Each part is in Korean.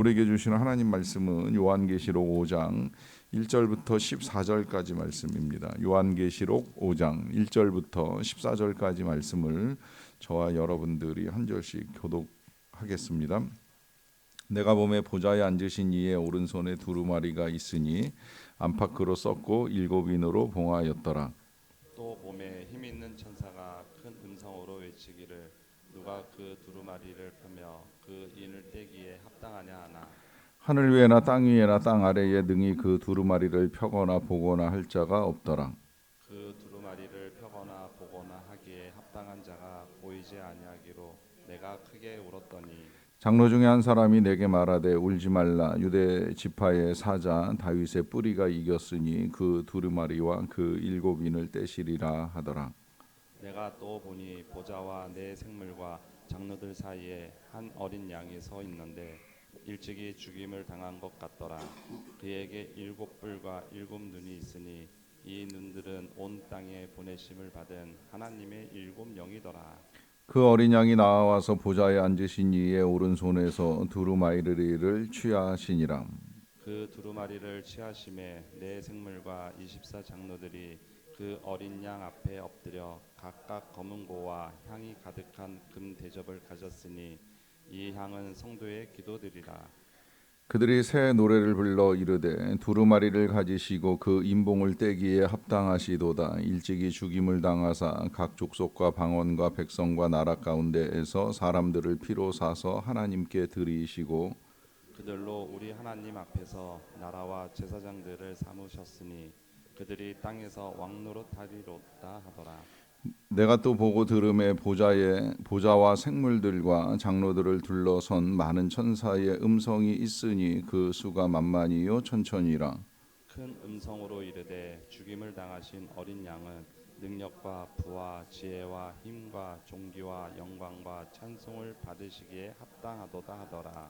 우리에게 주시는 하나님 말씀은 요한계시록 5장 1절부터 14절까지 말씀입니다. 요한계시록 5장 1절부터 14절까지 말씀을 저와 여러분들이 한 절씩 교독하겠습니다. 내가 보매 보좌에 앉으신 이의 오른손에 두루마리가 있으니 안팎으로 썩고 일곱 인으로 봉하였더라. 또 몸에 힘 있는 천사가 큰 음성으로 외치기를 누가 그 두루마리를 펴며 그 인을 떼기에 합당하냐 하나. 하늘 위에나 땅 위에나 땅 아래에 능히 그 두루마리를 펴거나 보거나 할 자가 없더라. 그 두루마리를 펴거나 보거나 하기에 합당한 자가 보이지 아니하기로 내가 크게 울었더니 장로 중에 한 사람이 내게 말하되 울지 말라. 유대 지파의 사자 다윗의 뿌리가 이겼으니 그 두루마리와 그 일곱 인을 떼시리라 하더라. 내가 또 보니 보좌와 내 생물과 장로들 사이에 한 어린 양이 서 있는데 일찍이 죽임을 당한 것 같더라. 그에게 일곱 뿔과 일곱 눈이 있으니 이 눈들은 온 땅에 보내심을 받은 하나님의 일곱 영이더라. 그 어린 양이 나와서 보좌에 앉으신 이의 오른손에서 두루마리를 취하시니라. 그 두루마리를 취하심에 내 생물과 24 장로들이 그 어린 양 앞에 엎드려 각각 검은 고와 향이 가득한 금 대접을 가졌으니 이 향은 성도의 기도들이라. 그들이 새 노래를 불러 이르되 두루마리를 가지시고 그 인봉을 떼기에 합당하시도다. 일찍이 죽임을 당하사 각 족속과 방언과 백성과 나라 가운데에서 사람들을 피로 사서 하나님께 드리시고 그들로 우리 하나님 앞에서 나라와 제사장들을 삼으셨으니 그들이 땅에서 왕노릇하리로다 하더라. 내가 또 보고 들음에 보좌와 생물들과 장로들을 둘러선 많은 천사의 음성이 있으니 그 수가 만만이요 천천이라. 큰 음성으로 이르되 죽임을 당하신 어린 양은 능력과 부와 지혜와 힘과 존귀와 영광과 찬송을 받으시기에 합당하도다 하더라.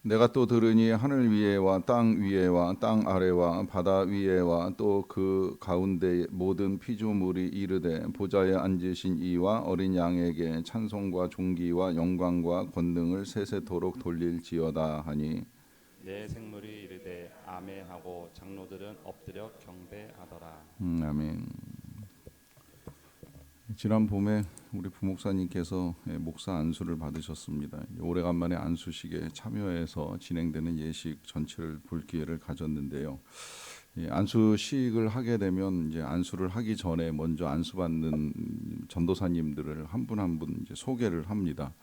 내가 또 들으니 하늘 위에와 땅 위에와 땅 아래와 바다 위에와 또 그 가운데 모든 피조물이 이르되 보좌에 앉으신 이와 어린 양에게 찬송과 존귀와 영광과 권능을 세세토록 돌릴지어다 하니 내 생물이 이르되 아멘하고 장로들은 엎드려 경배하더라. 아멘. 지난 봄에 우리 부목사님께서 목사 안수를 받으셨습니다. 오래간만에 안수식에 참여해서 진행되는 예식 전체를 볼 기회를 가졌는데요. 안수식을 하게 되면 이제 안수를 하기 전에 먼저 안수받는 전도사님들을 한 분 한 분 이제 소개를 합니다.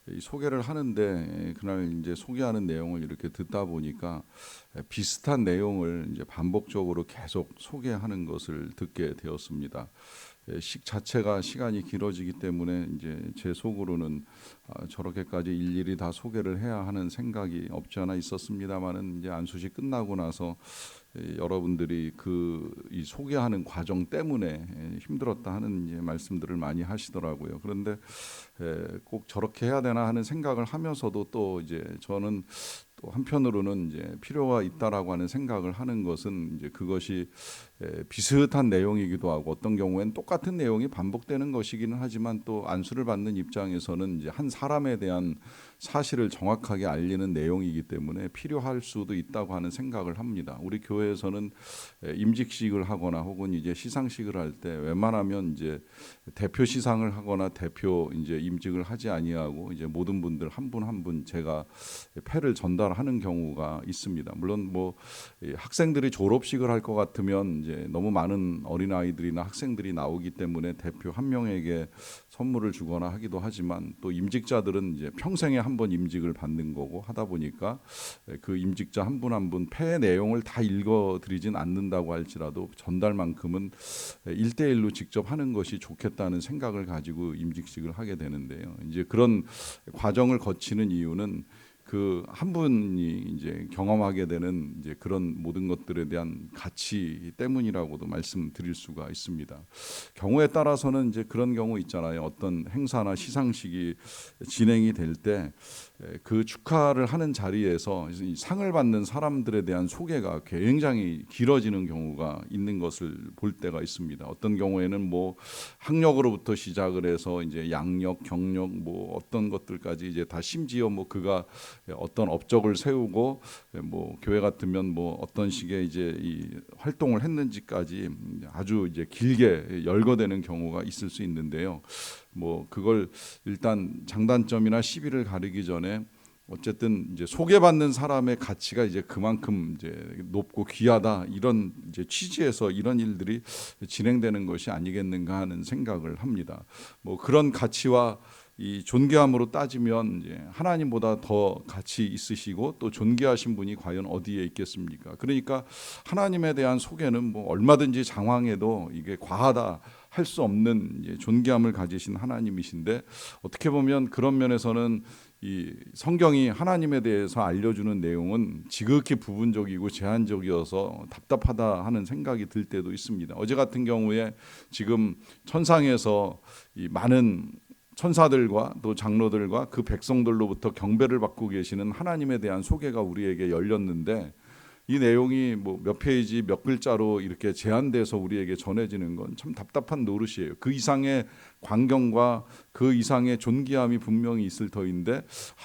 이 소개를 하는데 그날 이제 소개하는 내용을 이렇게 듣다 보니까 비슷한 내용을 이제 반복적으로 계속 소개하는 것을 듣게 되었습니다. 식 자체가 시간이 길어지기 때문에 이제 제 속으로는 저렇게까지 일일이 다 소개를 해야 하는 생각이 없지 않아 있었습니다만은 이제 안수식 끝나고 나서 여러분들이 이 소개하는 과정 때문에 힘들었다 하는 이제 말씀들을 많이 하시더라고요. 그런데 꼭 저렇게 해야 되나 하는 생각을 하면서도 또 이제 저는 또 한편으로는 이제 필요가 있다라고 하는 생각을 하는 것은 이제 그것이 비슷한 내용이기도 하고 어떤 경우에는 똑같은 내용이 반복되는 것이기는 하지만 또 안수를 받는 입장에서는 이제 한 사람에 대한 사실을 정확하게 알리는 내용이기 때문에 필요할 수도 있다고 하는 생각을 합니다. 우리 교회에서는 임직식을 하거나 혹은 이제 시상식을 할 때 웬만하면 이제 대표 시상을 하거나 대표 이제 임직을 하지 아니하고 이제 모든 분들 한 분 한 분 제가 패를 전달하는 경우가 있습니다. 물론 뭐 학생들이 졸업식을 할 것 같으면 이제 너무 많은 어린 아이들이나 학생들이 나오기 때문에 대표 한 명에게 선물을 주거나 하기도 하지만 또 임직자들은 이제 평생에 한 번 임직을 받는 거고 하다 보니까 그 임직자 한 분 한 분 패 내용을 다 읽어드리진 않는다고 할지라도 전달만큼은 1대1로 직접 하는 것이 좋겠다는 생각을 가지고 임직식을 하게 되는데요. 이제 그런 과정을 거치는 이유는 그 한 분이 이제 경험하게 되는 이제 그런 모든 것들에 대한 가치 때문이라고도 말씀드릴 수가 있습니다. 경우에 따라서는 이제 그런 경우 있잖아요. 어떤 행사나 시상식이 진행이 될 때 그 축하를 하는 자리에서 상을 받는 사람들에 대한 소개가 굉장히 길어지는 경우가 있는 것을 볼 때가 있습니다. 어떤 경우에는 뭐 학력으로부터 시작을 해서 이제 양력, 경력 뭐 어떤 것들까지 이제 다 심지어 뭐 그가 어떤 업적을 세우고 뭐 교회 같으면 뭐 어떤 식의 이제 이 활동을 했는지까지 아주 이제 길게 열거되는 경우가 있을 수 있는데요. 뭐 그걸 일단 장단점이나 시비를 가리기 전에 어쨌든 이제 소개받는 사람의 가치가 이제 그만큼 이제 높고 귀하다, 이런 이제 취지에서 이런 일들이 진행되는 것이 아니겠는가 하는 생각을 합니다. 뭐 그런 가치와 이 존귀함으로 따지면 이제 하나님보다 더 가치 있으시고 또 존귀하신 분이 과연 어디에 있겠습니까? 그러니까 하나님에 대한 소개는 뭐 얼마든지 장황해도 이게 과하다 할 수 없는 이제 존귀함을 가지신 하나님이신데, 어떻게 보면 그런 면에서는 이 성경이 하나님에 대해서 알려주는 내용은 지극히 부분적이고 제한적이어서 답답하다 하는 생각이 들 때도 있습니다. 어제 같은 경우에 지금 천상에서 이 많은 천사들과 또 장로들과 그 백성들로부터 경배를 받고 계시는 하나님에 대한 소개가 우리에게 열렸는데, 이 내용이 뭐 몇 페이지 몇 글자로 이렇게 제한돼서 우리에게 전해지는 건 참 답답한 노릇이에요. 그 이상의 광경과 그 이상의 존귀함이 분명히 있을 터인데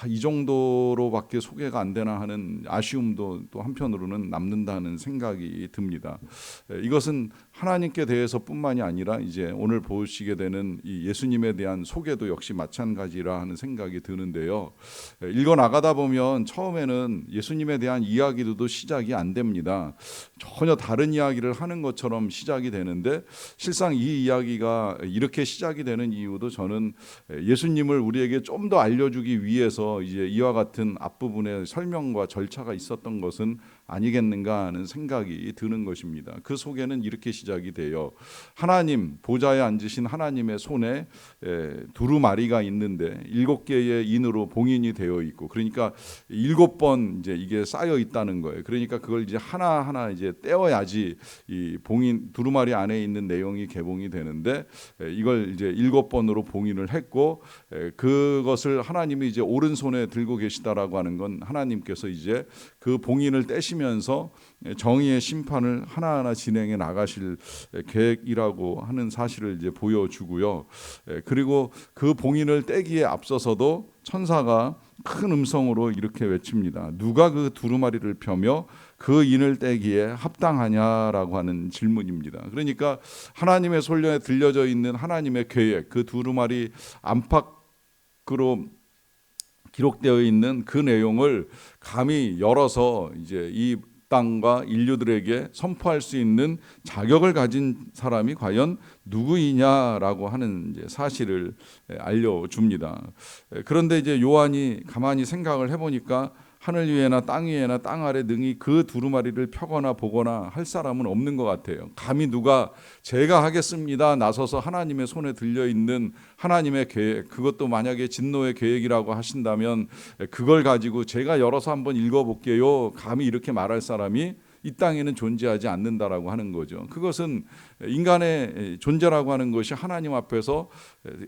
이 정도로밖에 소개가 안 되나 하는 아쉬움도 또 한편으로는 남는다는 생각이 듭니다. 이것은 하나님께 대해서뿐만이 아니라 이제 오늘 보시게 되는 이 예수님에 대한 소개도 역시 마찬가지라 하는 생각이 드는데요. 읽어 나가다 보면 처음에는 예수님에 대한 이야기도 시작이 안 됩니다. 전혀 다른 이야기를 하는 것처럼 시작이 되는데, 실상 이 이야기가 이렇게 시작이 되는 이유도 저는 예수님을 우리에게 좀 더 알려주기 위해서 이제 이와 같은 앞부분의 설명과 절차가 있었던 것은 아니겠는가 하는 생각이 드는 것입니다. 그 소개는 이렇게 시작이 돼요. 하나님, 보좌에 앉으신 하나님의 손에 두루마리가 있는데 7개의 인으로 봉인이 되어 있고, 그러니까 7번 이제 이게 쌓여 있다는 거예요. 그러니까 그걸 이제 하나하나 이제 떼어야지 이 봉인 두루마리 안에 있는 내용이 개봉이 되는데, 이걸 이제 7번으로 봉인을 했고, 그것을 하나님이 이제 오른손에 들고 계시다라고 하는 건 하나님께서 이제 그 봉인을 떼시면서 정의의 심판을 하나하나 진행해 나가실 계획이라고 하는 사실을 이제 보여주고요. 그리고 그 봉인을 떼기에 앞서서도 천사가 큰 음성으로 이렇게 외칩니다. 누가 그 두루마리를 펴며 그 인을 떼기에 합당하냐라고 하는 질문입니다. 그러니까 하나님의 손에 들려져 있는 하나님의 계획, 그 두루마리 안팎으로 기록되어 있는 그 내용을 감히 열어서 이제 이 땅과 인류들에게 선포할 수 있는 자격을 가진 사람이 과연 누구이냐라고 하는 이제 사실을 알려줍니다. 그런데 이제 요한이 가만히 생각을 해보니까 하늘 위에나 땅 위에나 땅 아래 능히 그 두루마리를 펴거나 보거나 할 사람은 없는 것 같아요. 감히 누가 제가 하겠습니다 나서서 하나님의 손에 들려있는 하나님의 계획, 그것도 만약에 진노의 계획이라고 하신다면 그걸 가지고 제가 열어서 한번 읽어볼게요, 감히 이렇게 말할 사람이 이 땅에는 존재하지 않는다라고 하는 거죠. 그것은 인간의 존재라고 하는 것이 하나님 앞에서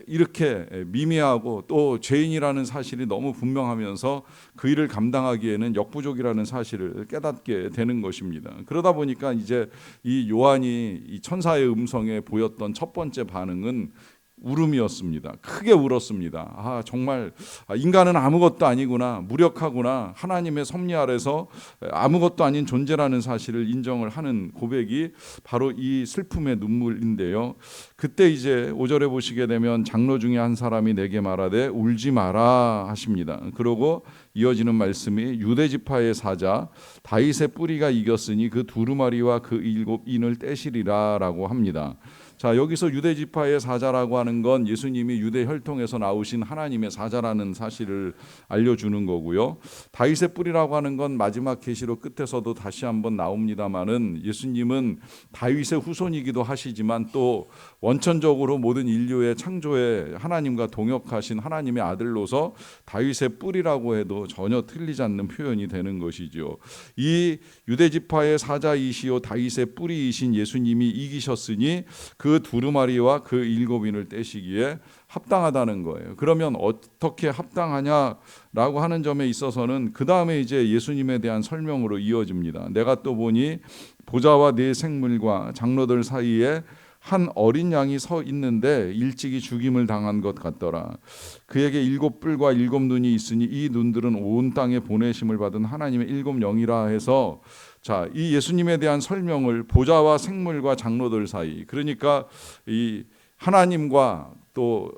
이렇게 미미하고 또 죄인이라는 사실이 너무 분명하면서 그 일을 감당하기에는 역부족이라는 사실을 깨닫게 되는 것입니다. 그러다 보니까 이제 이 요한이 이 천사의 음성에 보였던 첫 번째 반응은 울음이었습니다. 크게 울었습니다. 정말 인간은 아무것도 아니구나, 무력하구나, 하나님의 섭리 아래서 아무것도 아닌 존재라는 사실을 인정을 하는 고백이 바로 이 슬픔의 눈물인데요. 그때 이제 5절에 보시게 되면 장로 중에 한 사람이 내게 말하되 울지 마라 하십니다. 그러고 이어지는 말씀이 유대 지파의 사자 다윗의 뿌리가 이겼으니 그 두루마리와 그 7인을 떼시리라라고 합니다. 자, 여기서 유대 지파의 사자라고 하는 건 예수님이 유대 혈통에서 나오신 하나님의 사자라는 사실을 알려주는 거고요. 다윗의 뿌리라고 하는 건 마지막 계시록 끝에서도 다시 한번 나옵니다마는 예수님은 다윗의 후손이기도 하시지만 또 원천적으로 모든 인류의 창조에 하나님과 동역하신 하나님의 아들로서 다윗의 뿌리라고 해도 전혀 틀리지 않는 표현이 되는 것이죠. 이 유대 지파의 사자이시오 다윗의 뿌리이신 예수님이 이기셨으니 그 두루마리와 그 7인을 떼시기에 합당하다는 거예요. 그러면 어떻게 합당하냐라고 하는 점에 있어서는 그 다음에 이제 예수님에 대한 설명으로 이어집니다. 내가 또 보니 보좌와 네 생물과 장로들 사이에 한 어린 양이 서 있는데 일찍이 죽임을 당한 것 같더라. 그에게 7뿔과 7눈이 있으니 이 눈들은 온 땅에 보내심을 받은 하나님의 7영이라 해서, 자, 이 예수님에 대한 설명을 보좌와 생물과 장로들 사이, 그러니까 이 하나님과 또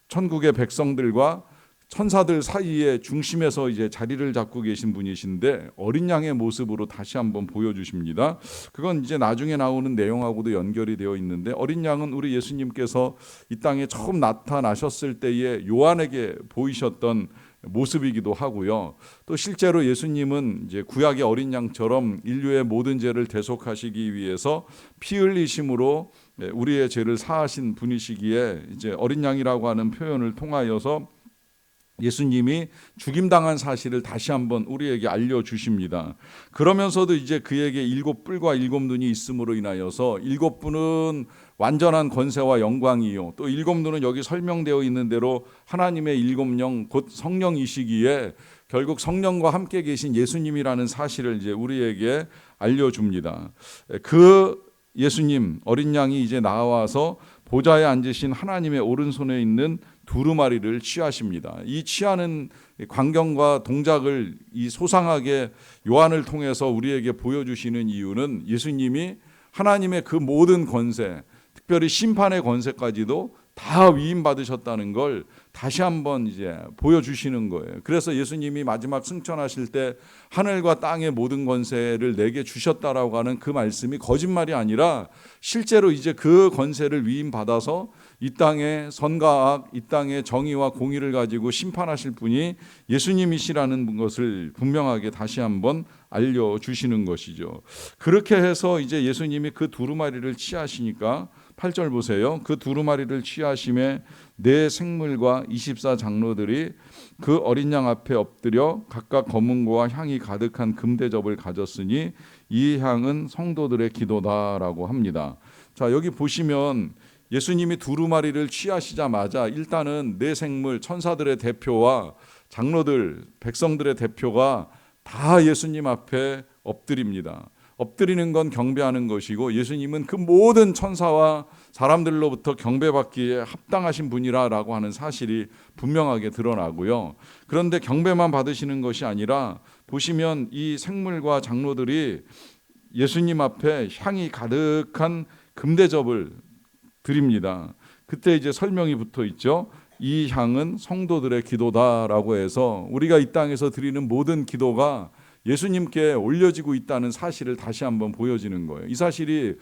천국의 백성들과 천사들 사이의 중심에서 이제 자리를 잡고 계신 분이신데 어린 양의 모습으로 다시 한번 보여주십니다. 그건 이제 나중에 나오는 내용하고도 연결이 되어 있는데, 어린 양은 우리 예수님께서 이 땅에 처음 나타나셨을 때에 요한에게 보이셨던 모습이기도 하고요. 또 실제로 예수님은 이제 구약의 어린 양처럼 인류의 모든 죄를 대속하시기 위해서 피 흘리심으로 우리의 죄를 사하신 분이시기에 이제 어린 양이라고 하는 표현을 통하여서 예수님이 죽임당한 사실을 다시 한번 우리에게 알려주십니다. 그러면서도 이제 그에게 7뿔과 7눈이 있음으로 인하여서 7뿔은 완전한 권세와 영광이요, 또 7눈은 여기 설명되어 있는 대로 하나님의 7영 곧 성령이시기에 결국 성령과 함께 계신 예수님이라는 사실을 이제 우리에게 알려줍니다. 그 예수님 어린 양이 이제 나와서 보좌에 앉으신 하나님의 오른손에 있는 두루마리를 취하십니다. 이 취하는 광경과 동작을 이 소상하게 요한을 통해서 우리에게 보여주시는 이유는 예수님이 하나님의 그 모든 권세, 특별히 심판의 권세까지도 다 위임받으셨다는 걸 다시 한번 이제 보여주시는 거예요. 그래서 예수님이 마지막 승천하실 때 하늘과 땅의 모든 권세를 내게 주셨다라고 하는 그 말씀이 거짓말이 아니라 실제로 이제 그 권세를 위임받아서 이 땅의 선과 악, 이 땅의 정의와 공의를 가지고 심판하실 분이 예수님이시라는 것을 분명하게 다시 한번 알려주시는 것이죠. 그렇게 해서 이제 예수님이 그 두루마리를 취하시니까 8절 보세요. 그 두루마리를 취하심에 네 생물과 24장로들이 그 어린 양 앞에 엎드려 각각 검은고와 향이 가득한 금대접을 가졌으니 이 향은 성도들의 기도다라고 합니다. 자, 여기 보시면 예수님이 두루마리를 취하시자마자 일단은 네 생물, 천사들의 대표와 장로들, 백성들의 대표가 다 예수님 앞에 엎드립니다. 엎드리는 건 경배하는 것이고 예수님은 그 모든 천사와 사람들로부터 경배받기에 합당하신 분이라고 하는 사실이 분명하게 드러나고요. 그런데 경배만 받으시는 것이 아니라 보시면 이 생물과 장로들이 예수님 앞에 향이 가득한 금대접을 드립니다. 그때 이제 설명이 붙어 있죠. 이 향은 성도들의 기도다라고 해서 우리가 이 땅에서 드리는 모든 기도가 예수님께 올려지고 있다는 사실을 다시 한번 보여지는 거예요. 이 사실이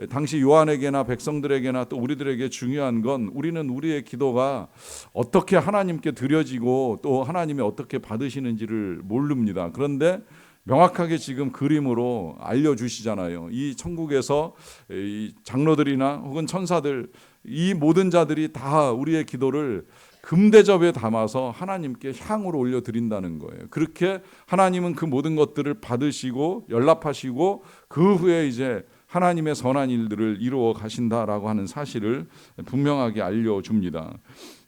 당시 요한에게나 백성들에게나 또 우리들에게 중요한 건 우리는 우리의 기도가 어떻게 하나님께 드려지고 또 하나님이 어떻게 받으시는지를 모릅니다. 그런데 명확하게 지금 그림으로 알려주시잖아요. 이 천국에서 이 장로들이나 혹은 천사들, 이 모든 자들이 다 우리의 기도를 금대접에 담아서 하나님께 향으로 올려드린다는 거예요. 그렇게 하나님은 그 모든 것들을 받으시고 연락하시고 그 후에 이제 하나님의 선한 일들을 이루어 가신다라고 하는 사실을 분명하게 알려줍니다.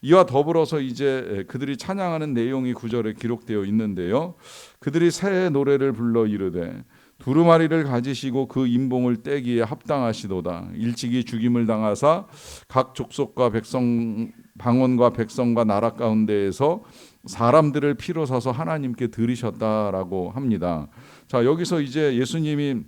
이와 더불어서 이제 그들이 찬양하는 내용이 9절에 기록되어 있는데요. 그들이 새 노래를 불러 이르되 두루마리를 가지시고 그 임봉을 떼기에 합당하시도다. 일찍이 죽임을 당하사 각 족속과 백성, 방언과 백성과 나라 가운데에서 사람들을 피로 사서 하나님께 드리셨다라고 합니다. 자, 여기서 이제 예수님이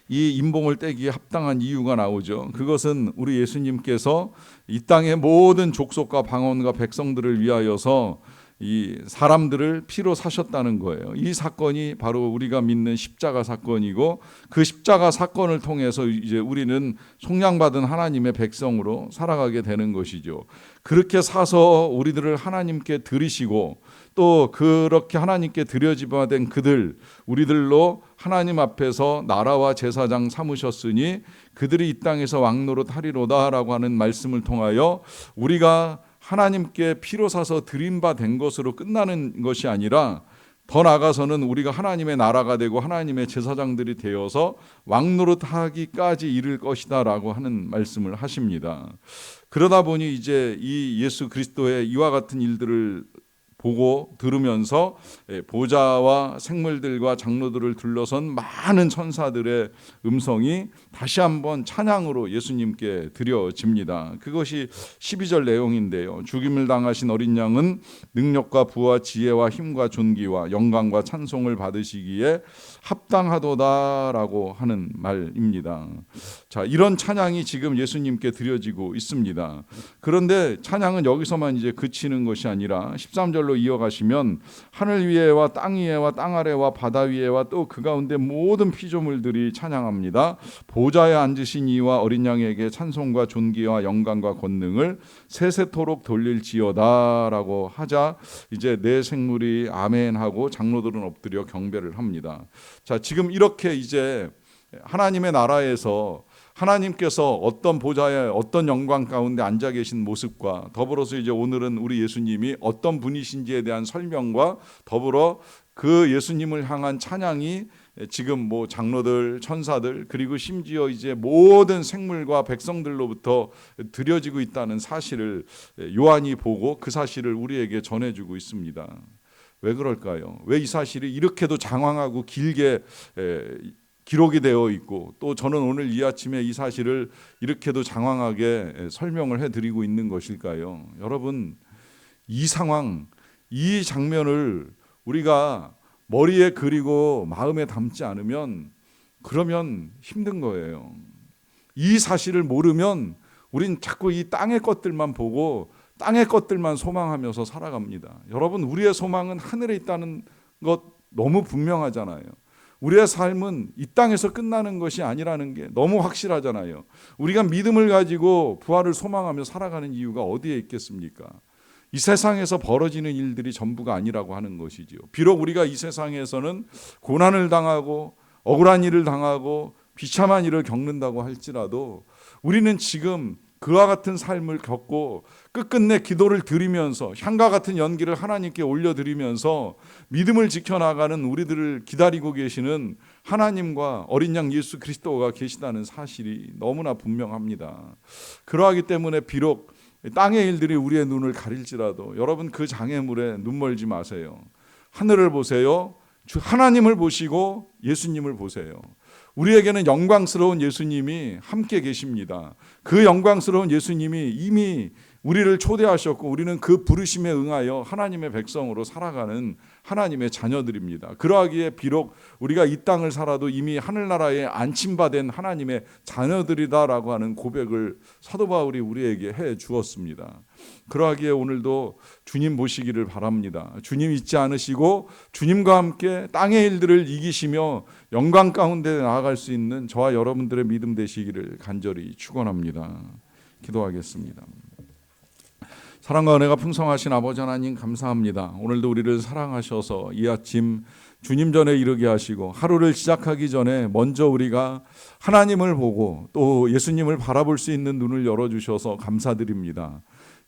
이 임봉을 떼기에 합당한 이유가 나오죠. 그것은 우리 예수님께서 이 땅의 모든 족속과 방언과 백성들을 위하여서 이 사람들을 피로 사셨다는 거예요. 이 사건이 바로 우리가 믿는 십자가 사건이고 그 십자가 사건을 통해서 이제 우리는 속량받은 하나님의 백성으로 살아가게 되는 것이죠. 그렇게 사서 우리들을 하나님께 드리시고 또 그렇게 하나님께 드려지바 된 그들, 우리들로 하나님 앞에서 나라와 제사장 삼으셨으니 그들이 이 땅에서 왕노릇 하리로다라고 하는 말씀을 통하여 우리가 하나님께 피로 사서 드린 바 된 것으로 끝나는 것이 아니라 더 나아가서는 우리가 하나님의 나라가 되고 하나님의 제사장들이 되어서 왕노릇하기까지 이를 것이다라고 하는 말씀을 하십니다. 그러다 보니 이제 이 예수 그리스도의 이와 같은 일들을 보고 들으면서 보좌와 생물들과 장로들을 둘러선 많은 천사들의 음성이 다시 한번 찬양으로 예수님께 드려집니다. 그것이 12절 내용인데요. 죽임을 당하신 어린 양은 능력과 부와 지혜와 힘과 존귀와 영광과 찬송을 받으시기에 합당하도다라고 하는 말입니다. 자, 이런 찬양이 지금 예수님께 드려지고 있습니다. 그런데 찬양은 여기서만 이제 그치는 것이 아니라 13절로 이어가시면 하늘 위에와 땅 위에와 땅 아래와 바다 위에와 또 그 가운데 모든 피조물들이 찬양합니다. 보좌에 앉으신 이와 어린 양에게 찬송과 존귀와 영광과 권능을 세세토록 돌릴지어다라고 하자 이제 네 생물이 아멘하고 장로들은 엎드려 경배를 합니다. 자, 지금 이렇게 이제 하나님의 나라에서 하나님께서 어떤 보좌에 어떤 영광 가운데 앉아 계신 모습과 더불어서 이제 오늘은 우리 예수님이 어떤 분이신지에 대한 설명과 더불어 그 예수님을 향한 찬양이 지금 뭐 장로들, 천사들 그리고 심지어 이제 모든 생물과 백성들로부터 드려지고 있다는 사실을 요한이 보고 그 사실을 우리에게 전해주고 있습니다. 왜 그럴까요? 왜 이 사실이 이렇게도 장황하고 길게 기록이 되어 있고 또 저는 오늘 이 아침에 이 사실을 이렇게도 장황하게 설명을 해드리고 있는 것일까요? 여러분, 이 상황, 이 장면을 우리가 머리에 그리고 마음에 담지 않으면 그러면 힘든 거예요. 이 사실을 모르면 우린 자꾸 이 땅의 것들만 보고 땅의 것들만 소망하면서 살아갑니다. 여러분, 우리의 소망은 하늘에 있다는 것 너무 분명하잖아요. 우리의 삶은 이 땅에서 끝나는 것이 아니라는 게 너무 확실하잖아요. 우리가 믿음을 가지고 부활을 소망하며 살아가는 이유가 어디에 있겠습니까? 이 세상에서 벌어지는 일들이 전부가 아니라고 하는 것이지요. 비록 우리가 이 세상에서는 고난을 당하고 억울한 일을 당하고 비참한 일을 겪는다고 할지라도 우리는 지금 그와 같은 삶을 겪고 끝끝내 기도를 드리면서 향과 같은 연기를 하나님께 올려드리면서 믿음을 지켜나가는 우리들을 기다리고 계시는 하나님과 어린 양 예수 그리스도가 계시다는 사실이 너무나 분명합니다. 그러하기 때문에 비록 땅의 일들이 우리의 눈을 가릴지라도 여러분 그 장애물에 눈 멀지 마세요. 하늘을 보세요. 하나님을 보시고 예수님을 보세요. 우리에게는 영광스러운 예수님이 함께 계십니다. 그 영광스러운 예수님이 이미 우리를 초대하셨고 우리는 그 부르심에 응하여 하나님의 백성으로 살아가는 하나님의 자녀들입니다. 그러하기에 비록 우리가 이 땅을 살아도 이미 하늘나라에 안침받은 하나님의 자녀들이다라고 하는 고백을 사도 바울이 우리에게 해 주었습니다. 그러하기에 오늘도 주님 보시기를 바랍니다. 주님 잊지 않으시고 주님과 함께 땅의 일들을 이기시며 영광 가운데 나아갈 수 있는 저와 여러분들의 믿음 되시기를 간절히 축원합니다. 기도하겠습니다. 사랑과 은혜가 풍성하신 아버지 하나님 감사합니다. 오늘도 우리를 사랑하셔서 이 아침 주님 전에 이르게 하시고 하루를 시작하기 전에 먼저 우리가 하나님을 보고 또 예수님을 바라볼 수 있는 눈을 열어주셔서 감사드립니다.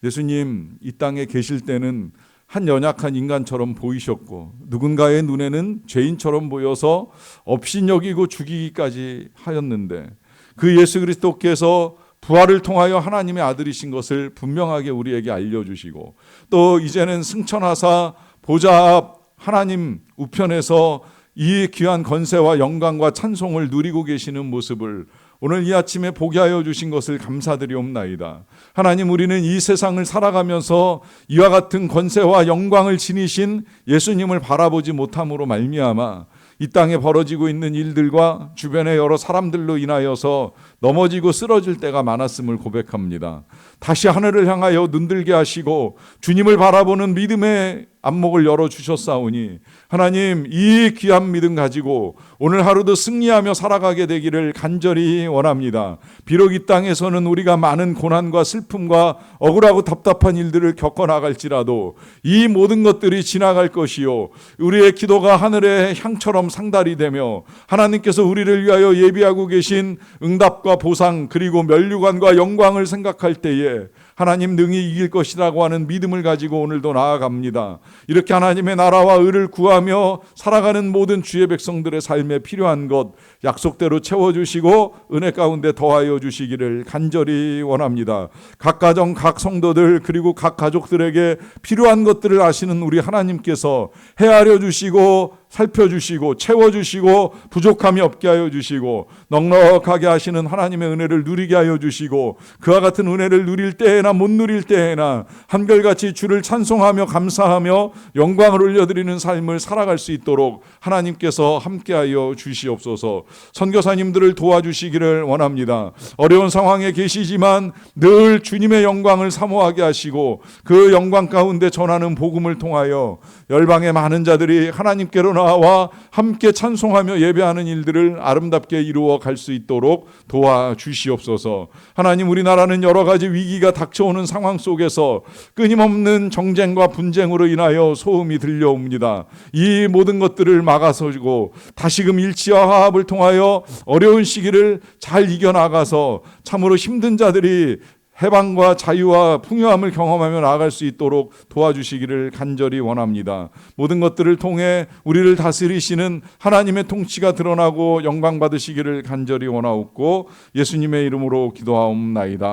예수님 이 땅에 계실 때는 한 연약한 인간처럼 보이셨고 누군가의 눈에는 죄인처럼 보여서 업신여기고 죽이기까지 하였는데 그 예수 그리스도께서 부활을 통하여 하나님의 아들이신 것을 분명하게 우리에게 알려주시고 또 이제는 승천하사 보좌 앞 하나님 우편에서 이 귀한 권세와 영광과 찬송을 누리고 계시는 모습을 오늘 이 아침에 보게 하여 주신 것을 감사드리옵나이다. 하나님, 우리는 이 세상을 살아가면서 이와 같은 권세와 영광을 지니신 예수님을 바라보지 못함으로 말미암아 이 땅에 벌어지고 있는 일들과 주변의 여러 사람들로 인하여서 넘어지고 쓰러질 때가 많았음을 고백합니다. 다시 하늘을 향하여 눈들게 하시고 주님을 바라보는 믿음의 안목을 열어주셨사오니 하나님 이 귀한 믿음 가지고 오늘 하루도 승리하며 살아가게 되기를 간절히 원합니다. 비록 이 땅에서는 우리가 많은 고난과 슬픔과 억울하고 답답한 일들을 겪어나갈지라도 이 모든 것들이 지나갈 것이요 우리의 기도가 하늘의 향처럼 상달이 되며 하나님께서 우리를 위하여 예비하고 계신 응답과 보상 그리고 면류관과 영광을 생각할 때에 하나님 능히 이길 것이라고 하는 믿음을 가지고 오늘도 나아갑니다. 이렇게 하나님의 나라와 의를 구하며 살아가는 모든 주의 백성들의 삶에 필요한 것 약속대로 채워주시고 은혜 가운데 더하여 주시기를 간절히 원합니다. 각 가정, 각 성도들 그리고 각 가족들에게 필요한 것들을 아시는 우리 하나님께서 헤아려 주시고 살펴주시고 채워주시고 부족함이 없게 하여 주시고 넉넉하게 하시는 하나님의 은혜를 누리게 하여 주시고 그와 같은 은혜를 누릴 때에나 못 누릴 때에나 한결같이 주를 찬송하며 감사하며 영광을 올려드리는 삶을 살아갈 수 있도록 하나님께서 함께하여 주시옵소서. 선교사님들을 도와주시기를 원합니다. 어려운 상황에 계시지만 늘 주님의 영광을 사모하게 하시고 그 영광 가운데 전하는 복음을 통하여 열방의 많은 자들이 하나님께로 나와 함께 찬송하며 예배하는 일들을 아름답게 이루어 갈 수 있도록 도와주시옵소서. 하나님, 우리나라는 여러 가지 위기가 닥쳐오는 상황 속에서 끊임없는 정쟁과 분쟁으로 인하여 소음이 들려옵니다. 이 모든 것들을 막아서고 다시금 일치와 화합을 통하여 어려운 시기를 잘 이겨나가서 참으로 힘든 자들이 해방과 자유와 풍요함을 경험하며 나아갈 수 있도록 도와주시기를 간절히 원합니다. 모든 것들을 통해 우리를 다스리시는 하나님의 통치가 드러나고 영광 받으시기를 간절히 원하옵고 예수님의 이름으로 기도하옵나이다.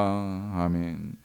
아멘.